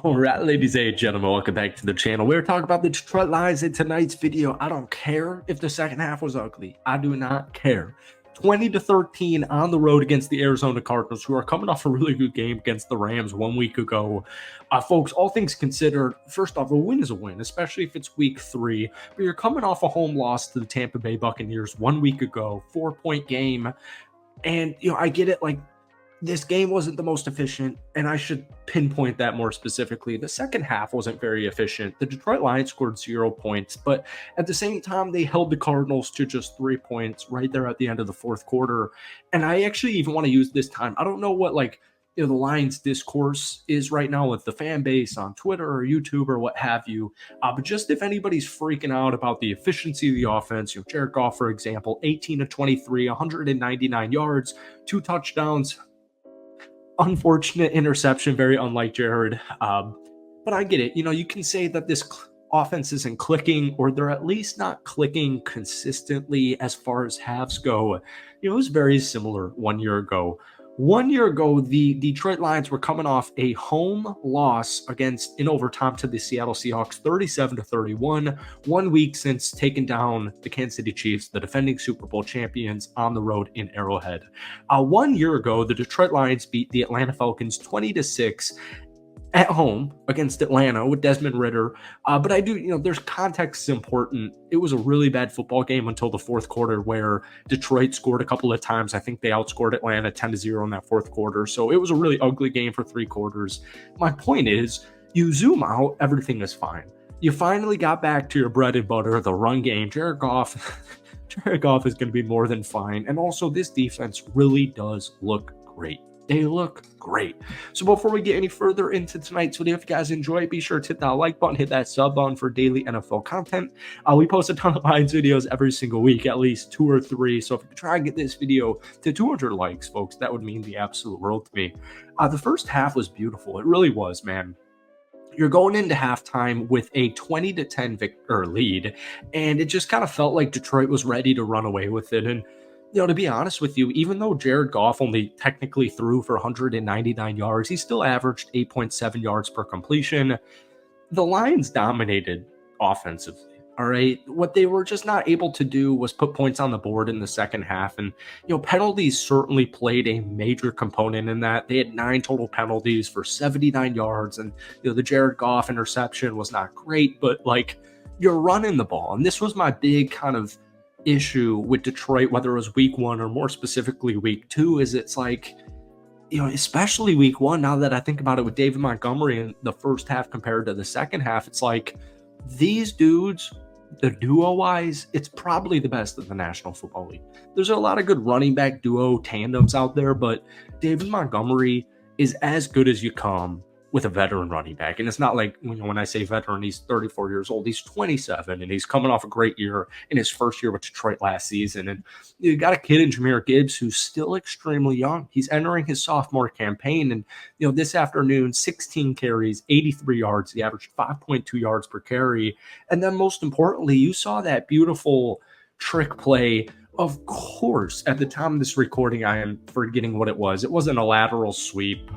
All right, ladies and gentlemen, welcome back to the channel. We're talking about the Detroit Lions in tonight's video. I don't care if the second half was ugly. I do not care. 20-13 on the road against the Arizona Cardinals, who are coming off a really good game against the Rams 1 week ago. Folks, all things considered, first off, a win is a win, especially if it's week 3. But you're coming off a home loss to the Tampa Bay Buccaneers 1 week ago, 4-point game. And, I get it, like, this game wasn't the most efficient, and I should pinpoint that more specifically. The second half wasn't very efficient. The Detroit Lions scored 0 points, but at the same time, they held the Cardinals to just 3 points right there at the end of the fourth quarter. And I actually even want to use this time. I don't know what, the Lions discourse is right now with the fan base on Twitter or YouTube or what have you. But just if anybody's freaking out about the efficiency of the offense, Jared Goff, for example, 18 of 23, 199 yards, 2 touchdowns. Unfortunate interception, very unlike Jared. But I get it. You can say that this offense isn't clicking, or they're at least not clicking consistently as far as halves go. It was very similar 1 year ago. 1 year ago, the Detroit Lions were coming off a home loss in overtime to the Seattle Seahawks, 37-31. 1 week since taking down the Kansas City Chiefs, the defending Super Bowl champions, on the road in Arrowhead. 1 year ago, the Detroit Lions beat the Atlanta Falcons 20-6 at home against Atlanta with Desmond Ridder. But I do, there's context is important. It was a really bad football game until the fourth quarter, where Detroit scored a couple of times. I think they outscored Atlanta 10-0 in that fourth quarter. So it was a really ugly game for 3 quarters. My point is, you zoom out, everything is fine. You finally got back to your bread and butter, the run game. Jared Goff is going to be more than fine. And also, this defense really does look great. They look great. So before we get any further into tonight's video, if you guys enjoy it, be sure to hit that like button, hit that sub button for daily NFL content. We post a ton of Lions videos every single week, at least 2 or 3. So if you could try and get this video to 200 likes, folks, that would mean the absolute world to me. The first half was beautiful. It really was, man. You're going into halftime with a 20-10 lead, and it just kind of felt like Detroit was ready to run away with it. And to be honest with you, even though Jared Goff only technically threw for 199 yards, he still averaged 8.7 yards per completion. The Lions dominated offensively, all right? What they were just not able to do was put points on the board in the second half. And, penalties certainly played a major component in that. They had 9 total penalties for 79 yards. And, the Jared Goff interception was not great, but, you're running the ball. And this was my big kind of issue with Detroit, whether it was week 1 or more specifically week 2, is it's especially week 1, now that I think about it, with David Montgomery in the first half compared to the second half, it's like these dudes, the duo wise, it's probably the best of the National Football League. There's a lot of good running back duo tandems out there, but David Montgomery is as good as you come with a veteran running back. And it's not like, when I say veteran, he's 34 years old. He's 27, and he's coming off a great year in his first year with Detroit last season. And you got a kid in Jahmyr Gibbs who's still extremely young. He's entering his sophomore campaign. And, this afternoon, 16 carries, 83 yards. He averaged 5.2 yards per carry. And then most importantly, you saw that beautiful trick play. Of course, at the time of this recording, I am forgetting what it was. It wasn't a lateral sweep.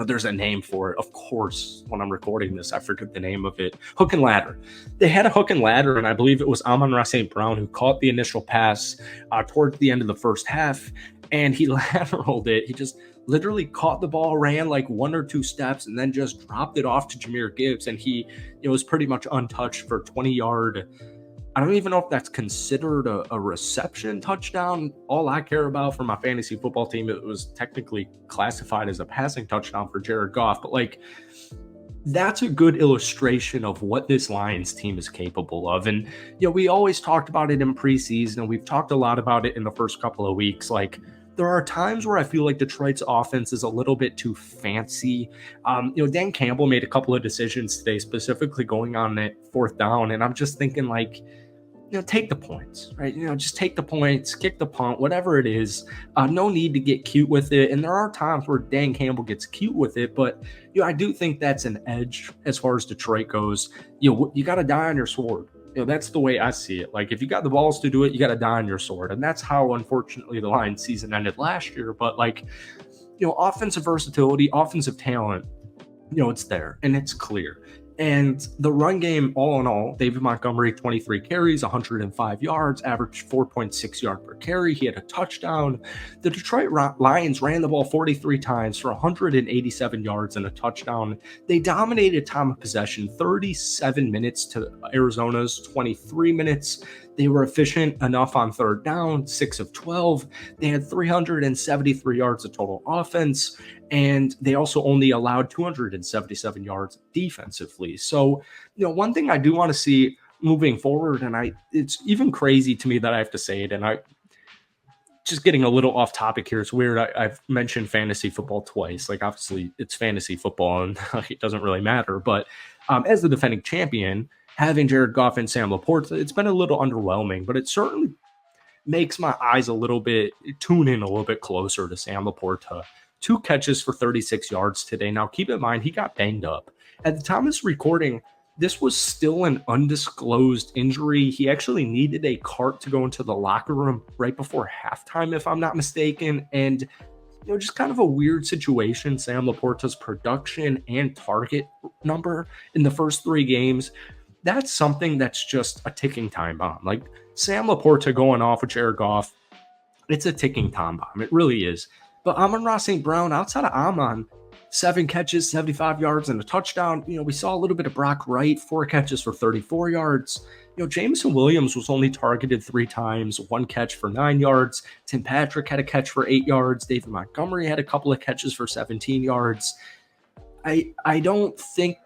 There's a name for it. Of course, when I'm recording this, I forget the name of it. Hook and ladder. They had a hook and ladder, and I believe it was Amon-Ra St. Brown who caught the initial pass towards the end of the first half, and he lateraled it. He just literally caught the ball, ran 1 or 2 steps, and then just dropped it off to Jahmyr Gibbs, and he was pretty much untouched for 20-yard. I don't even know if that's considered a reception touchdown. All I care about for my fantasy football team, it was technically classified as a passing touchdown for Jared Goff. But that's a good illustration of what this Lions team is capable of. And, we always talked about it in preseason, and we've talked a lot about it in the first couple of weeks. There are times where I feel like Detroit's offense is a little bit too fancy. Dan Campbell made a couple of decisions today, specifically going on that 4th down. And I'm just thinking take the points, right? Just take the points, kick the punt, whatever it is. No need to get cute with it. And there are times where Dan Campbell gets cute with it, but I do think that's an edge as far as Detroit goes. You got to die on your sword. That's the way I see it. If you got the balls to do it, you got to die on your sword. And that's how, unfortunately, the Lions season ended last year. But offensive versatility, offensive talent, It's there and it's clear. And the run game, all in all, David Montgomery, 23 carries, 105 yards, averaged 4.6 yards per carry. He had a touchdown. The Detroit Lions ran the ball 43 times for 187 yards and a touchdown. They dominated time of possession, 37 minutes to Arizona's 23 minutes. They were efficient enough on third down, 6 of 12. They had 373 yards of total offense, and they also only allowed 277 yards defensively. So, one thing I do want to see moving forward, and it's even crazy to me that I have to say it, and I just getting a little off topic here. It's weird. I've mentioned fantasy football twice. Like, obviously, it's fantasy football, and it doesn't really matter. But as the defending champion, having Jared Goff and Sam Laporta, it's been a little underwhelming, but it certainly makes my eyes tune in a little bit closer to Sam Laporta. 2 catches for 36 yards today. Now, keep in mind, he got banged up. At the time of this recording, this was still an undisclosed injury. He actually needed a cart to go into the locker room right before halftime, if I'm not mistaken. And, just kind of a weird situation. Sam Laporta's production and target number in the first 3 games, that's something that's just a ticking time bomb. Like, Sam Laporta going off with Jared Goff, it's a ticking time bomb. It really is. But Amon-Ra St. Brown, outside of Amon, 7 catches, 75 yards, and a touchdown. We saw a little bit of Brock Wright, 4 catches for 34 yards. Jameson Williams was only targeted 3 times, 1 catch for 9 yards. Tim Patrick had a catch for 8 yards. David Montgomery had a couple of catches for 17 yards. I don't think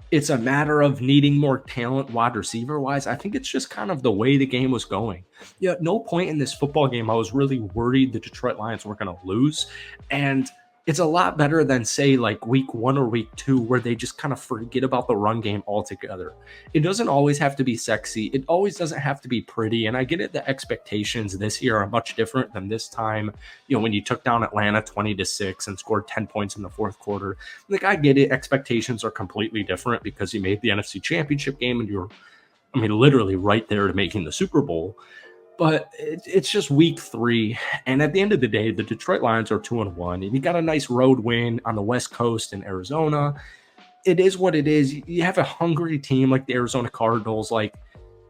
it's a matter of needing more talent wide receiver wise. I think it's just kind of the way the game was going. At no point in this football game I was really worried the Detroit Lions were going to lose. And it's a lot better than, say, like week 1 or week 2, where they just kind of forget about the run game altogether. It doesn't always have to be sexy. It always doesn't have to be pretty. And I get it, the expectations this year are much different than this time. When you took down Atlanta 20-6 and scored 10 points in the fourth quarter. Like, I get it. Expectations are completely different because you made the NFC Championship game and you're, literally right there to making the Super Bowl. But it's just week 3. And at the end of the day, the Detroit Lions are 2-1. And you got a nice road win on the West Coast in Arizona. It is what it is. You have a hungry team like the Arizona Cardinals. Like,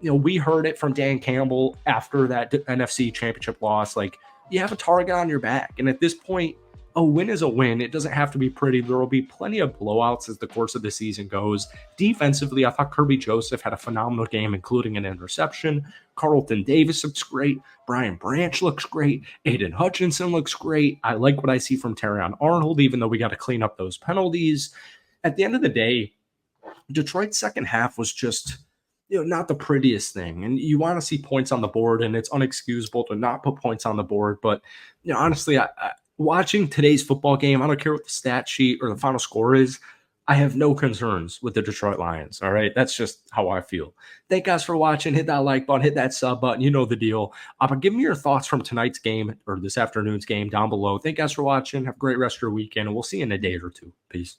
we heard it from Dan Campbell after that NFC Championship loss. Like, you have a target on your back. And at this point, a win is a win. It doesn't have to be pretty. There will be plenty of blowouts as the course of the season goes. Defensively, I thought Kirby Joseph had a phenomenal game, including an interception. Carlton Davis looks great. Brian Branch looks great. Aiden Hutchinson looks great. I like what I see from Terrion Arnold, even though we got to clean up those penalties. At the end of the day, Detroit's second half was just, not the prettiest thing. And you want to see points on the board, and it's unexcusable to not put points on the board. But, honestly, watching today's football game, I don't care what the stat sheet or the final score is, I have no concerns with the Detroit Lions. All right. That's just how I feel. Thank you guys for watching. Hit that like button, hit that sub button. You know the deal. But give me your thoughts from tonight's game or this afternoon's game down below. Thank you guys for watching. Have a great rest of your weekend, and we'll see you in a day or two. Peace.